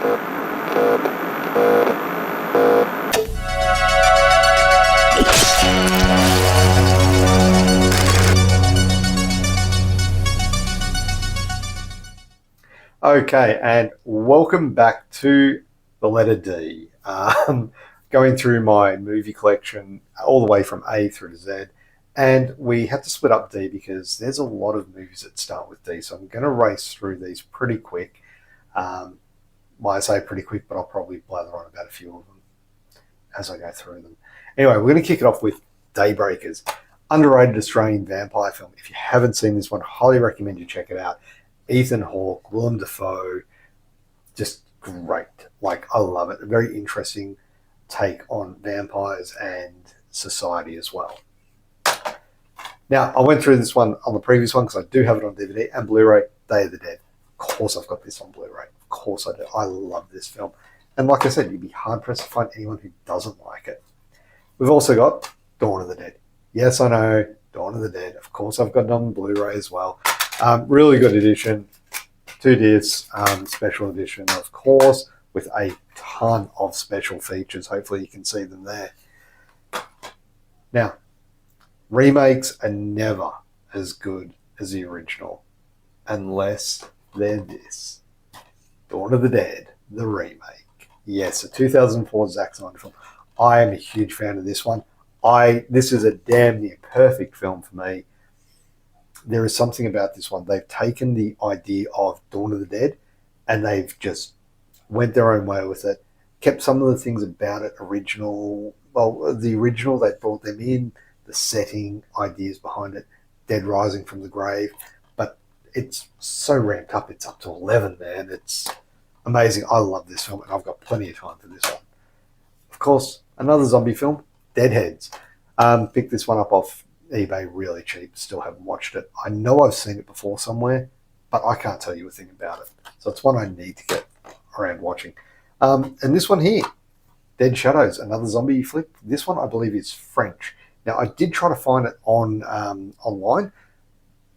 Okay, and welcome back to the letter D. Going through my movie collection all the way from A through to Z, and we had to split up D because there's a lot of movies that start with D, so I'm going to race through these pretty quick. I say pretty quick, but I'll probably blather on about a few of them as I go through them. Anyway, we're going to kick it off with Daybreakers, underrated Australian vampire film. If you haven't seen this one, I highly recommend you check it out. Ethan Hawke, Willem Dafoe, just great. Like, I love it. A very interesting take on vampires and society as well. Now, I went through this one on the previous one because I do have it on DVD and Blu-ray, Day of the Dead. Of course I've got this on Blu-ray. Of course I do. I love this film. And like I said, you'd be hard-pressed to find anyone who doesn't like it. We've also got Dawn of the Dead. Yes, I know, Dawn of the Dead. Of course I've got it on Blu-ray as well. Really good edition. 2 discs, special edition, of course, with a ton of special features. Hopefully you can see them there. Now, remakes are never as good as the original unless they're this. Dawn of the Dead, the remake. Yes, a 2004 Zack Snyder film. I am a huge fan of this one. This is a damn near perfect film for me. There is something about this one. They've taken the idea of Dawn of the Dead and they've just went their own way with it. Kept some of the things about it original. Well, the original, they brought them in, the setting, ideas behind it, Dead rising from the grave. But it's so ramped up. It's up to 11, man. It's amazing. I love this film and I've got plenty of time for this one. Of course, another zombie film, Deadheads. Picked this one up off eBay really cheap. Still haven't watched it. I know I've seen it before somewhere, but I can't tell you a thing about it. So it's one I need to get around watching. And this one here, Dead Shadows, another zombie flick. This one I believe is French. Now I did try to find it on online,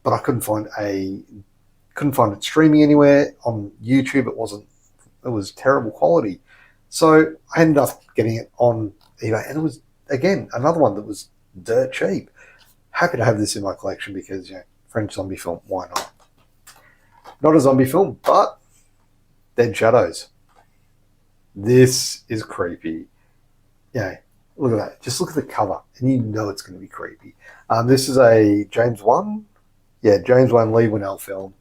but I couldn't find it streaming anywhere. On YouTube it was terrible quality. So I ended up getting it on eBay, and it was again another one that was dirt cheap. Happy to have this in my collection because, French zombie film, why not? Not a zombie film, but Dead Shadows. This is creepy. Look at that. Just look at the cover, and you know it's going to be creepy. This is a James Wan Lee Winnell film.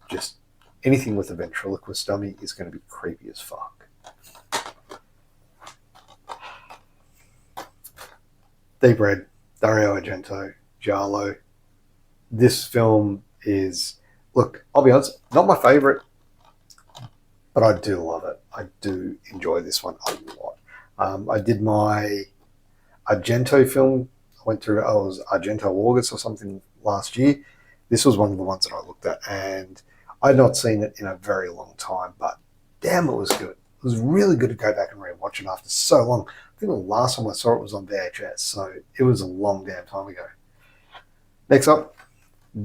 Just anything with a ventriloquist dummy is going to be creepy as fuck. Deepred, Dario Argento, Giallo. This film is, look, I'll be honest, not my favorite, but I do love it. I do enjoy this one a lot. I did my Argento film. I went through, it was Argento August or something last year. This was one of the ones that I looked at, and I'd not seen it in a very long time, but damn, it was good. It was really good to go back and rewatch it after so long. I think the last time I saw it was on VHS, so it was a long damn time ago. Next up,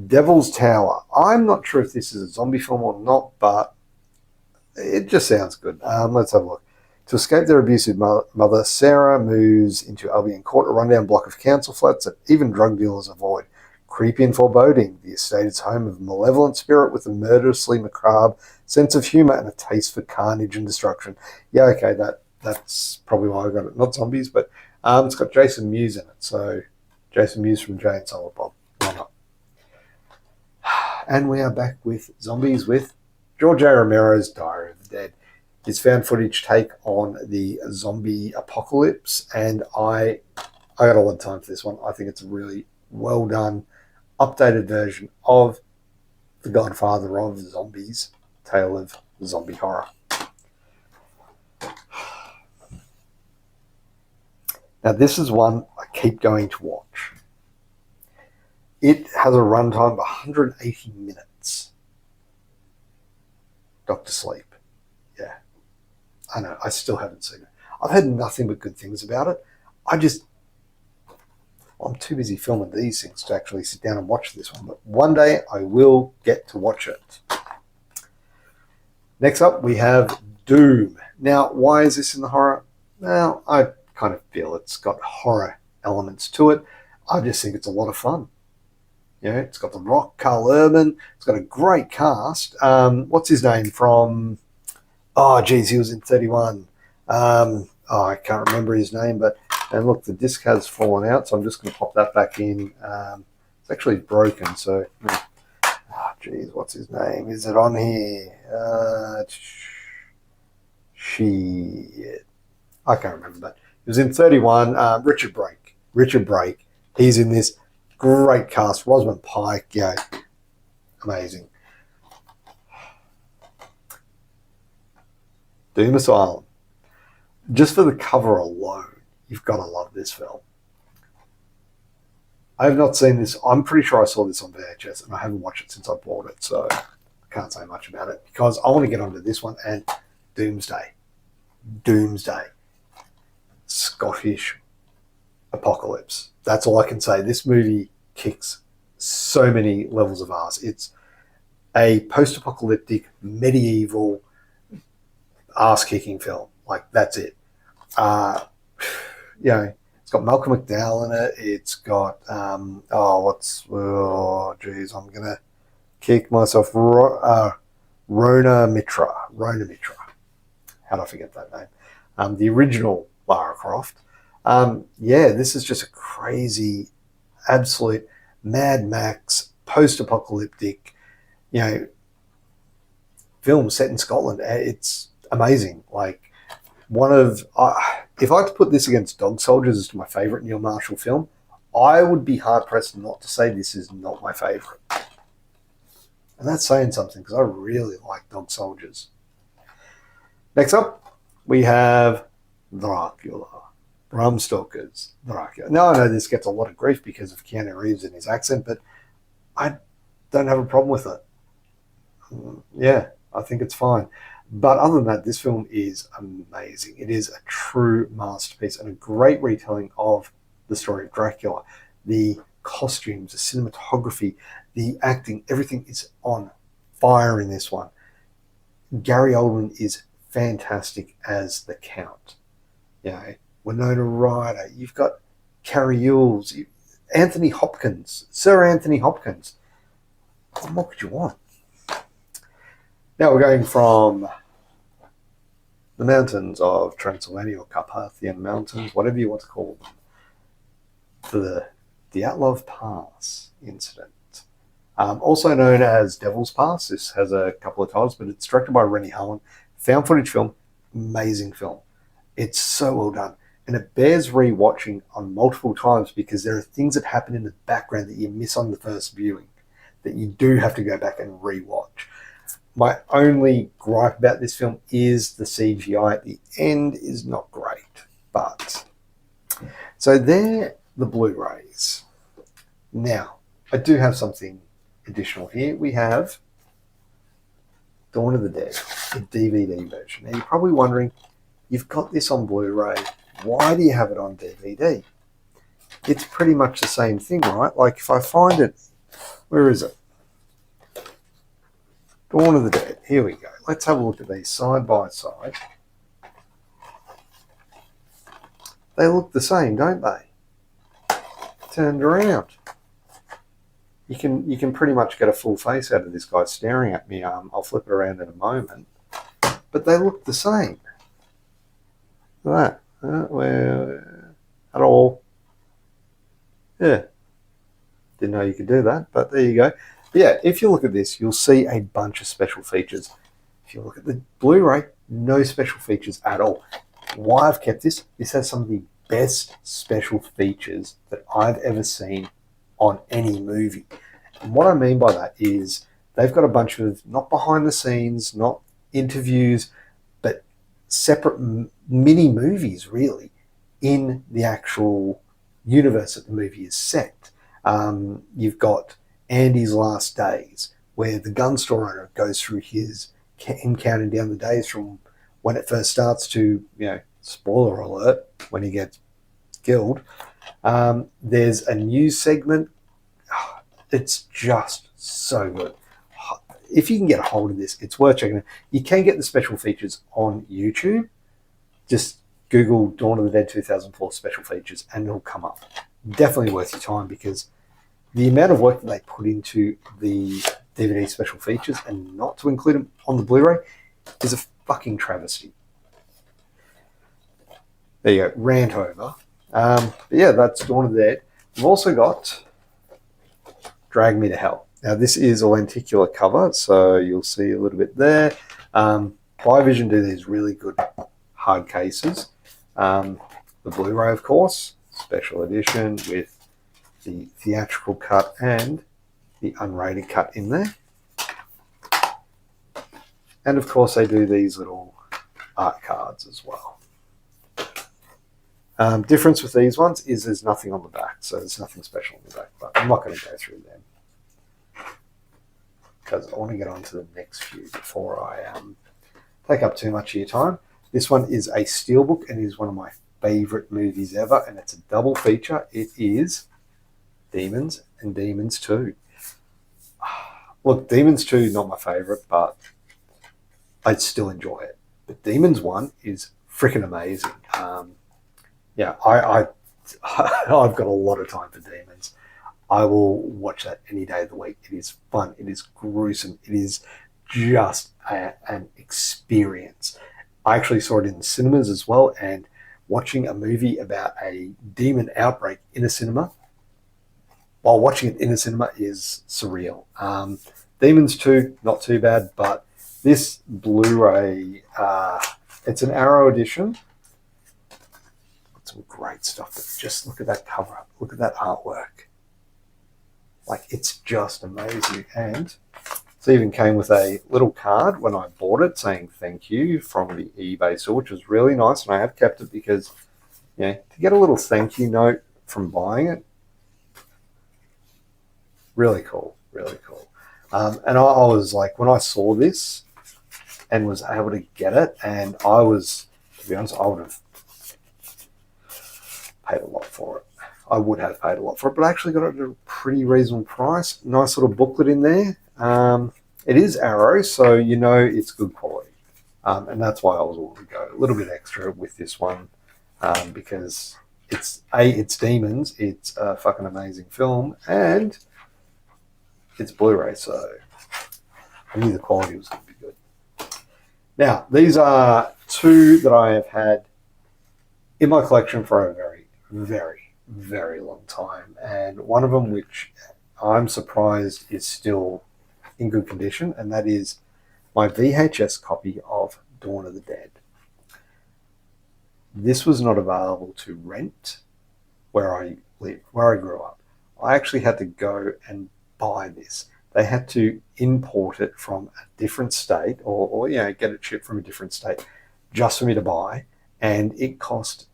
Devil's Tower. I'm not sure if this is a zombie film or not, but it just sounds good. Let's have a look. To escape their abusive mother, Sarah moves into Albion Court, a rundown block of council flats that even drug dealers avoid. Creepy and foreboding, the estate is home of a malevolent spirit with a murderously macabre sense of humour and a taste for carnage and destruction. Yeah, okay, that's probably why I got it. Not zombies, but it's got Jason Mewes in it. So Jason Mewes from Jay and Silent Bob. Why not? And we are back with zombies with George A. Romero's Diary of the Dead. His found footage take on the zombie apocalypse, and I got a lot of time for this one. I think it's a really well done, updated version of The Godfather of Zombies, Tale of Zombie Horror. Now this is one I keep going to watch. It has a runtime of 180 minutes. Doctor Sleep. Yeah. I know, I still haven't seen it. I've heard nothing but good things about it. I'm too busy filming these things to actually sit down and watch this one. But one day I will get to watch it. Next up, we have Doom. Now, why is this in the horror? Well, I kind of feel it's got horror elements to it. I just think it's a lot of fun. You know, it's got The Rock, Carl Urban. It's got a great cast. What's his name from... Oh, geez, he was in 31. I can't remember his name, but... And look, the disc has fallen out, so I'm just going to pop that back in. It's actually broken, so... Oh, geez, what's his name? Is it on here? Shit. I can't remember, but he was in 31. Richard Brake. He's in this. Great cast. Rosamund Pike. Yeah. Amazing. Doom Asylum. Just for the cover alone, you've got to love this film. I have not seen this. I'm pretty sure I saw this on VHS, and I haven't watched it since I bought it, so I can't say much about it because I want to get onto this one and Doomsday. Scottish apocalypse. That's all I can say. This movie kicks so many levels of ass. It's a post-apocalyptic, medieval, ass-kicking film. Like, that's it. You know, it's got Malcolm McDowell in it. It's got, I'm going to kick myself. Rona Mitra. How did I forget that name? The original Lara Croft. This is just a crazy, absolute Mad Max, post-apocalyptic, film set in Scotland. It's amazing. Like, if I had to put this against Dog Soldiers as to my favourite Neil Marshall film, I would be hard-pressed not to say this is not my favourite. And that's saying something, because I really like Dog Soldiers. Next up, we have Dracula. Bram Stoker's Dracula. Now, I know this gets a lot of grief because of Keanu Reeves and his accent, but I don't have a problem with it. Yeah, I think it's fine. But other than that, this film is amazing. It is a true masterpiece and a great retelling of the story of Dracula. The costumes, the cinematography, the acting, everything is on fire in this one. Gary Oldman is fantastic as the Count. Winona Ryder. You've got Carrie Ewells, Sir Anthony Hopkins. What could you want? Now we're going from the mountains of Transylvania, or Carpathian Mountains, whatever you want to call them, to the Dyatlov Pass incident. Also known as Devil's Pass. This has a couple of titles, but it's directed by Rennie Harlan. Found footage film, amazing film. It's so well done. And it bears rewatching on multiple times because there are things that happen in the background that you miss on the first viewing that you do have to go back and rewatch. My only gripe about this film is the CGI at the end is not great. But so they're the Blu-rays. Now, I do have something additional here. We have Dawn of the Dead, the DVD version. Now, you're probably wondering, you've got this on Blu-ray. Why do you have it on DVD? It's pretty much the same thing, right? Like, if I find it, where is it? Dawn of the Dead. Here we go. Let's have a look at these side by side. They look the same, don't they? Turned around. You can pretty much get a full face out of this guy staring at me. I'll flip it around in a moment. But they look the same. Look at that. Well, at all. Yeah. Didn't know you could do that, but there you go. But yeah, if you look at this, you'll see a bunch of special features. If you look at the Blu-ray, no special features at all. Why I've kept this has some of the best special features that I've ever seen on any movie. And what I mean by that is they've got a bunch of, not behind the scenes, not interviews, but separate mini movies, really, in the actual universe that the movie is set. You've got Andy's Last Days, where the gun store owner goes through him counting down the days from when it first starts to, spoiler alert, when he gets killed. There's a news segment. It's just so good. if you can get a hold of this, it's worth checking out. You can get the special features on YouTube. Just Google Dawn of the Dead 2004 special features and it'll come up. Definitely worth your time because the amount of work that they put into the DVD special features and not to include them on the Blu-ray is a fucking travesty. There you go, rant over. But yeah, that's Dawn of the Dead. We've also got Drag Me to Hell. Now, this is a lenticular cover, so you'll see a little bit there. Vision do these really good hard cases. The Blu-ray, of course, special edition with the theatrical cut and the unrated cut in there. And, of course, they do these little art cards as well. Difference with these ones is there's nothing on the back, so there's nothing special on the back, but I'm not going to go through them because I want to get on to the next few before I take up too much of your time. This one is a steelbook and is one of my favorite movies ever, and it's a double feature. It is Demons and Demons 2. Look, Demons 2 not my favorite, but I'd still enjoy it. But Demons 1 is freaking amazing. Yeah, I've got a lot of time for Demons. I will watch that any day of the week. It is fun. It is gruesome. It is just an experience. I actually saw it in the cinemas as well, and watching a movie about a demon outbreak in a cinema, while watching it in a cinema is surreal. Demons 2, not too bad, but this Blu-ray, it's an Arrow edition. Some great stuff, but just look at that cover up. Look at that artwork. Like, it's just amazing. And it even came with a little card when I bought it saying thank you from the eBay store, which was really nice. And I have kept it because, you know, to get a little thank you note from buying it, really cool, really cool. And I was like, when I saw this and was able to get it, and I was, to be honest, I would have paid a lot for it. I would have paid a lot for it, but I actually got it at a pretty reasonable price. Nice little booklet in there. It is Arrow, so you know it's good quality. And that's why I was willing to go a little bit extra with this one, because it's Demons, it's a fucking amazing film, and it's Blu-ray, so I knew the quality was going to be good. Now, these are two that I have had in my collection for a very, very long time, and one of them which I'm surprised is still in good condition, and that is my VHS copy of Dawn of the Dead. This was not available to rent where I live, where I grew up. I actually had to go and buy this. They had to import it from a different state, or you know, get it shipped from a different state just for me to buy, and it cost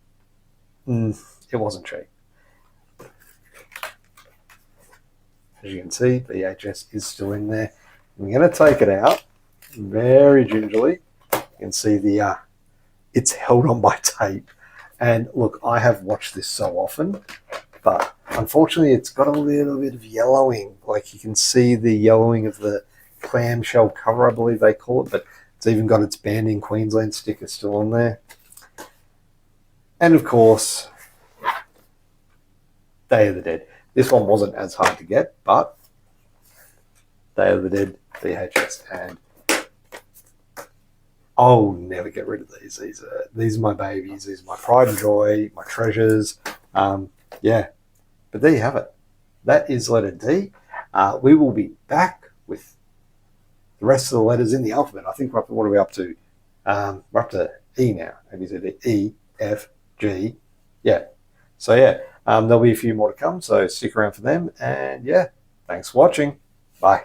it wasn't cheap. As you can see, VHS is still in there. I'm going to take it out very gingerly. You can see the it's held on by tape. And look, I have watched this so often, but unfortunately it's got a little bit of yellowing. Like, you can see the yellowing of the clamshell cover, I believe they call it, but it's even got its Banned in Queensland sticker still on there. And of course, Day of the Dead. This one wasn't as hard to get, but Day of the Dead VHS, and I'll never get rid of these. These are my babies. These are my pride and joy, my treasures. Yeah, but there you have it. That is letter D. We will be back with the rest of the letters in the alphabet. I think what are we up to? We're up to E now. Maybe it's E, F, G. Yeah. So yeah, there'll be a few more to come, so stick around for them. And yeah, thanks for watching. Bye.